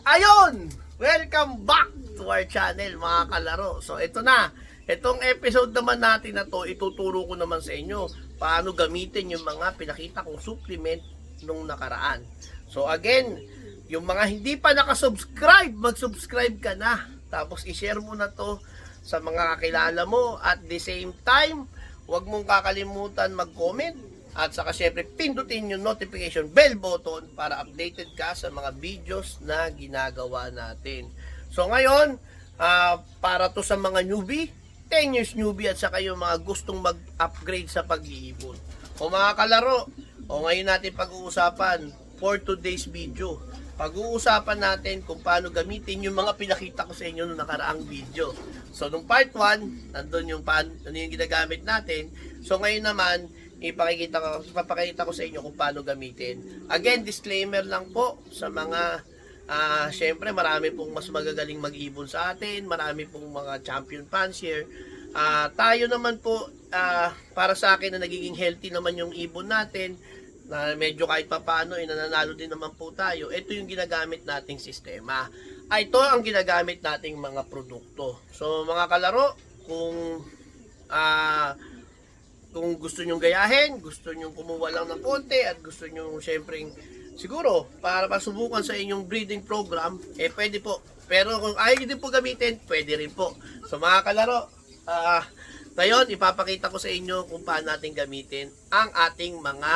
Ayun! Welcome back to our channel mga kalaro. So ito na, itong episode naman natin na to, ituturo ko naman sa inyo paano gamitin yung mga pinakita kong supplement nung nakaraan. So again, yung mga hindi pa nakasubscribe, mag-subscribe ka na. Tapos i-share mo na to sa mga kakilala mo. At the same time, huwag mong kakalimutan mag-comment. At saka syempre pindutin yung notification bell button para updated ka sa mga videos na ginagawa natin. So ngayon, para to sa mga newbie, 10 years newbie at saka yung mga gustong mag-upgrade sa pag-iipon. O mga kalaro, ngayon natin pag-uusapan for today's video. Pag-uusapan natin kung paano gamitin yung mga pinakita ko sa inyo noong nakaraang video. So nung part 1, nandun yung ano yung ginagamit natin. So ngayon naman, ipapakita ko sa inyo kung paano gamitin. Again, disclaimer lang po sa mga syempre marami pong mas magagaling mag-ibon sa atin, marami pong mga champion fancier. Tayo naman po, para sa akin na nagiging healthy naman yung ibon natin, na medyo kahit papaano nananalo din naman po tayo. Ito yung ginagamit nating sistema. Ito ang ginagamit nating mga produkto. So mga kalaro, kung gusto nyong gayahin, gusto nyong kumuha lang ng konti, at gusto nyong syempre siguro para masubukan sa inyong breeding program, pwede po. Pero kung ayaw nyo din po gamitin, pwede rin po. So mga kalaro, ngayon ipapakita ko sa inyo kung paano natin gamitin ang ating mga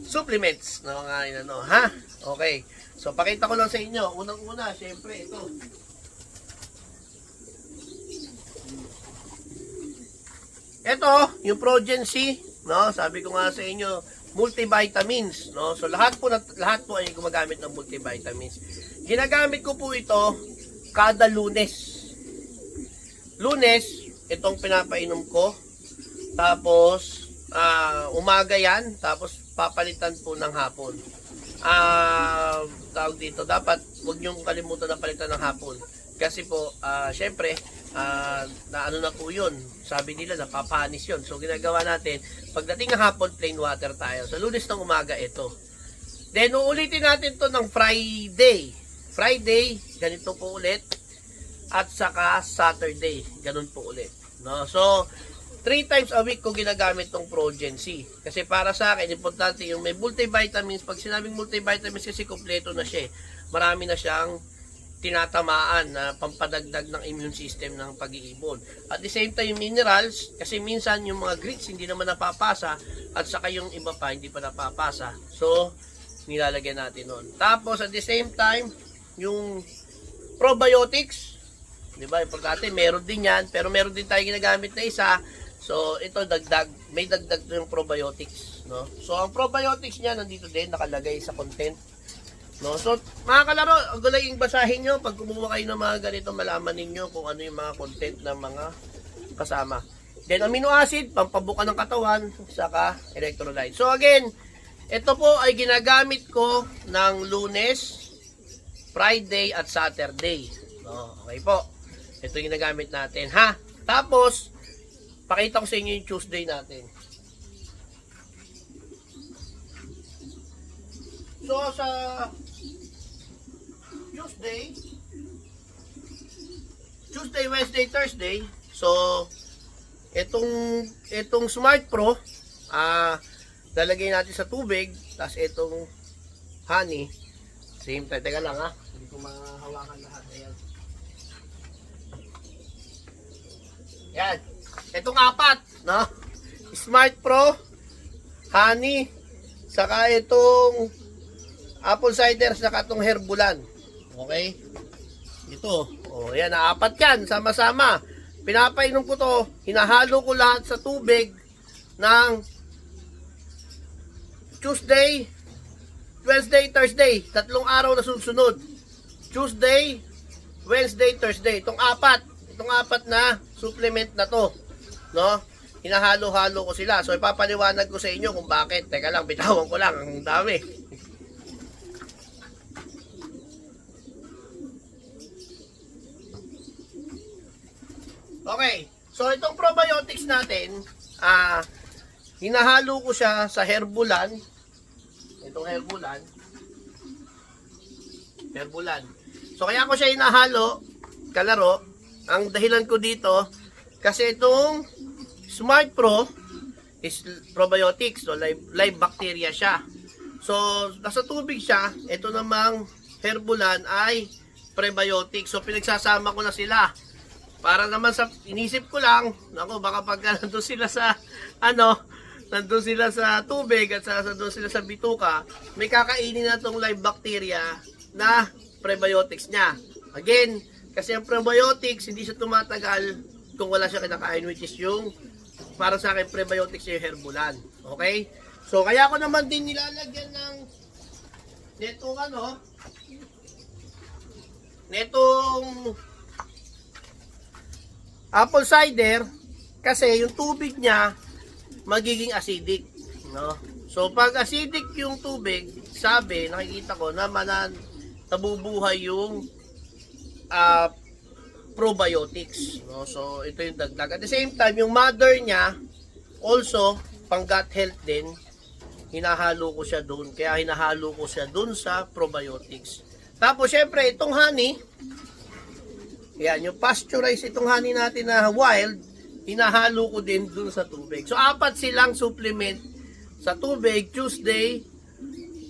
supplements na mga ha? Okay. So pakita ko lang sa inyo. Unang-una, syempre ito. Ito, yung Progency, no? Sabi ko nga sa inyo, multivitamins, no? So lahat po ay gumagamit ng multivitamins. Ginagamit ko po ito kada Lunes. Lunes, itong pinapainom ko. Tapos umaga 'yan, tapos papalitan po ng hapon. Tawag dito, dapat huwag niyong kalimutan na palitan ng hapon. Kasi po, syempre, na ano na po yun. Sabi nila, napapanis yun. So, ginagawa natin, pagdating ng hapon, plain water tayo. Sa Lunes ng umaga, ito. Then, uulitin natin to ng Friday. Friday, ganito po ulit. At saka Saturday, ganun po ulit. No? So, 3 times a week ko ginagamit tong Progency. Kasi para sa akin, importante yung may multivitamins. Pag sinabing multivitamins kasi kompleto na siya. Marami na siyang tinatamaan na pampadagdag ng immune system ng pag-iibon. At the same time, yung minerals, kasi minsan yung mga grits hindi naman napapasa, at saka yung iba pa hindi pa napapasa. So, nilalagyan natin nun. Tapos, at the same time, yung probiotics, di ba, importante, meron din yan, pero meron din tayo ginagamit na isa. So, ito dagdag, may dagdag yung probiotics, no? So, ang probiotics niya nandito din, nakalagay sa content. No, so mga kalaro, ang gulay basahin nyo pag kumuha kayo ng mga ganito, malaman ninyo kung ano yung mga content ng mga kasama. Then amino acid, pampabuka ng katawan, saka electrolyte. So again, ito po ay ginagamit ko ng Lunes, Friday at Saturday. No, okay po. Ito yung ginagamit natin, ha? Tapos pakita ko sa inyo yung Tuesday natin. So sa Tuesday, Wednesday, Thursday. So itong Smart Pro, lalagay natin sa tubig, tapos itong honey, same time. Teka lang, ha, hindi ko mahawakan lahat. Ayan. Yan. Itong 4, no? Smart Pro, honey, saka itong apple cider, saka itong Herbulan. Okay? Ito. Yan, 4 yan. Sama-sama. Pinapainom ko to. Hinahalo ko lahat sa tubig ng Tuesday, Wednesday, Thursday. 3 araw na susunod. Tuesday, Wednesday, Thursday. Itong 4 na supplement na to. No? Hinahalo-halo ko sila. So, ipapaliwanag ko sa inyo kung bakit. Teka lang, bitawan ko lang. Ang dami. Okay, so itong probiotics natin, hinahalo ko siya sa Herbulan. Itong Herbulan. Herbulan. So kaya ko siya inahalo, kalaro. Ang dahilan ko dito, kasi itong Smart Pro is probiotics, so live bacteria siya. So nasa tubig siya, ito namang Herbulan ay prebiotics. So pinagsasama ko na sila. Para naman sa inisip ko lang, ako baka pag nandun sila sa nandun sila sa tubig at nandun sila sa bituka, may kakainin na tong live bacteria na prebiotics niya. Again, kasi ang probiotics hindi siya tumatagal kung wala siya kinakain, which is yung para sa akin prebiotics yung Herbulan. Okay? So kaya ko naman din nilalagyan ng netong apple cider kasi yung tubig niya magiging acidic, no? So pag acidic yung tubig, sabi nakikita ko na nabubuhay yung probiotics, no? So ito yung dagdag. At the same time, yung mother niya also pang gut health din, hinahalo ko siya doon. Kaya hinahalo ko siya doon sa probiotics. Tapos syempre itong honey, yan, yung pasteurized itong honey natin na wild, hinahalo ko din dun sa tubig. So, 4 silang supplement sa tubig, Tuesday,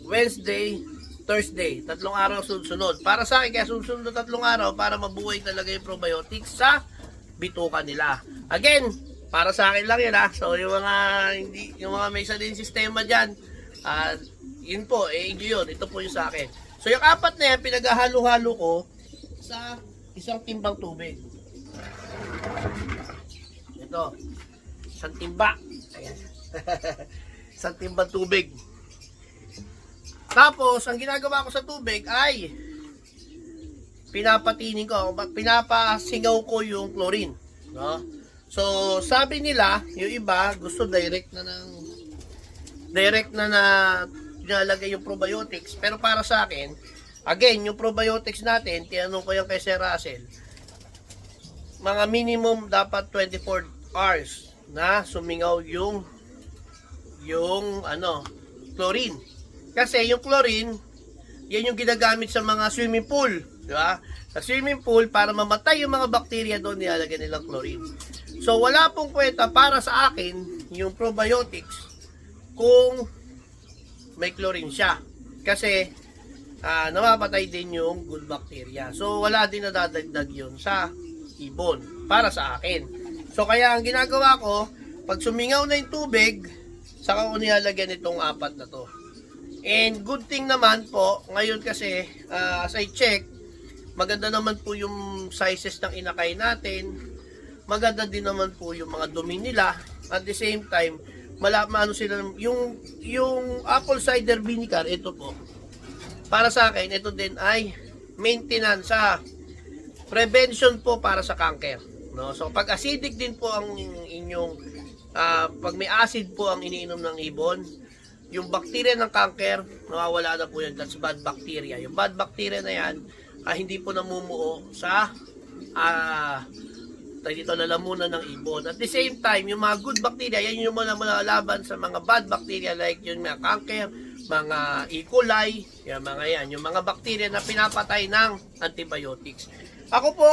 Wednesday, Thursday. 3 araw sunod. Para sa akin, kaya sunod na 3 araw para mabuhay talaga yung probiotics sa bituka nila. Again, para sa akin lang yun ha. So, yung mga may din sistema dyan, yun po, yun. Ito po yung sa akin. So, yung 4 na yan, pinaghahalo-halo ko sa isang timbang tubig. Ito. Isang timba. Ayan. Isang timbang tubig. Tapos, ang ginagawa ko sa tubig ay pinapasingaw ko yung chlorine. No? So, sabi nila, yung iba, gusto direct na nilalagay yung probiotics. Pero para sa akin, again, yung probiotics natin, tinanong ko yan kay Sir Russell, mga minimum dapat 24 hours na sumingaw yung chlorine. Kasi yung chlorine, yan yung ginagamit sa mga swimming pool. Di ba? Sa swimming pool, para mamatay yung mga bakterya doon, nilalagyan nilang chlorine. So, wala pong kwenta para sa akin yung probiotics kung may chlorine siya. Kasi, namapatay din yung good bacteria. So, wala din nadadagdag yun sa ibon para sa akin. So, kaya ang ginagawa ko, pag sumingaw na yung tubig, saka ko nilalagyan itong 4 na to. And good thing naman po, ngayon kasi, as I check, maganda naman po yung sizes ng inakay natin. Maganda din naman po yung mga dumi nila. At the same time, yung apple cider vinegar, ito po. Para sa akin, ito din ay maintenance prevention po para sa cancer. No? So, pag acidic din po ang inyong, pag may acid po ang iniinom ng ibon, yung bacteria ng cancer, nawawala na po yan. That's bad bacteria. Yung bad bacteria na yan, hindi po namumuo sa dito lalamunan ng ibon. At the same time, yung mga good bacteria, yan yung malalaban sa mga bad bacteria like yung mga cancer, mga E. coli, yung mga bacteria na pinapatay ng antibiotics. Ako po,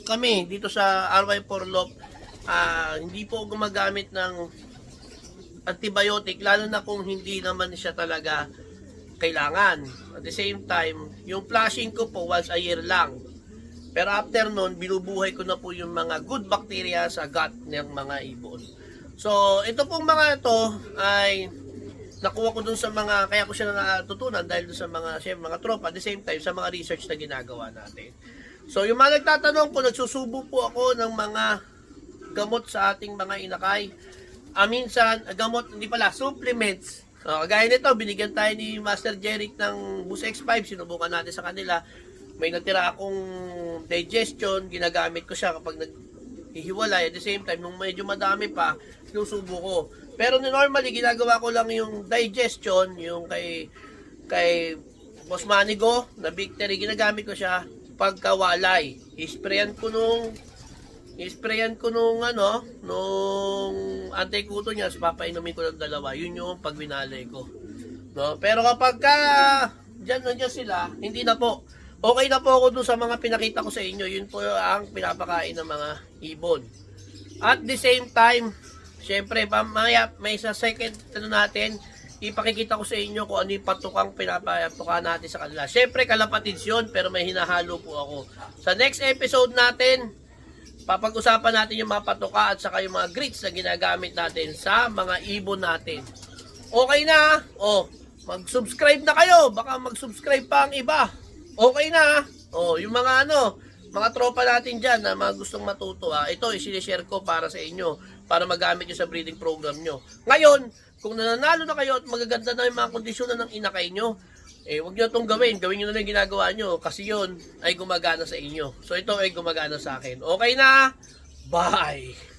kami dito sa RY4 Lop, hindi po gumagamit ng antibiotic, lalo na kung hindi naman siya talaga kailangan. At the same time, yung flushing ko po once a year lang. Pero after nun, binubuhay ko na po yung mga good bacteria sa gut ng mga ibon. So, ito pong mga ito ay nakuha ko dun sa mga, kaya ko siya natutunan dahil dun sa mga tropa, at the same time, sa mga research na ginagawa natin. So, yung mga nagtatanong po, nagsusubo po ako ng mga gamot sa ating mga inakay. Minsan, gamot, hindi pala, supplements. Kagaya nito, binigyan tayo ni Master Jeric ng Boost X5, sinubukan natin sa kanila. May natira akong digestion, ginagamit ko siya kapag naghihiwalay. At the same time, nung medyo madami pa, sinusubo ko. Pero normally, ginagawa ko lang yung digestion, yung kay Boss Manigo, na Victory, ginagamit ko siya pagkawalay. Isprayan ko nung anti-kuto niya, so papainumin ko ng 2. Yun yung pagwinalay ko. No? Pero kapag dyan nandiyan sila, hindi na po. Okay na po ako dun sa mga pinakita ko sa inyo. Yun po ang pinapakain ng mga ibon. At the same time, syempre, mamaya may sa second natin, ipakikita ko sa inyo kung ano yung patukang pinapatukan natin sa kanila. Syempre, kalapatids yun, pero may hinahalo po ako. Sa next episode natin, papag-usapan natin yung mga patuka at saka yung mga grits na ginagamit natin sa mga ibon natin. Okay na? O, mag-subscribe na kayo. Baka mag-subscribe pa ang iba. Okay na? O, yung mga mga tropa natin dyan na mga gustong matuto, ito, isinishare ko para sa inyo, para magamit nyo sa breeding program nyo. Ngayon, kung nananalo na kayo at magaganda na yung mga kondisyon na ng inakay nyo, huwag nyo itong gawin. Gawin nyo na lang yung ginagawa nyo kasi yun ay gumagana sa inyo. So, ito ay gumagana sa akin. Okay na? Bye!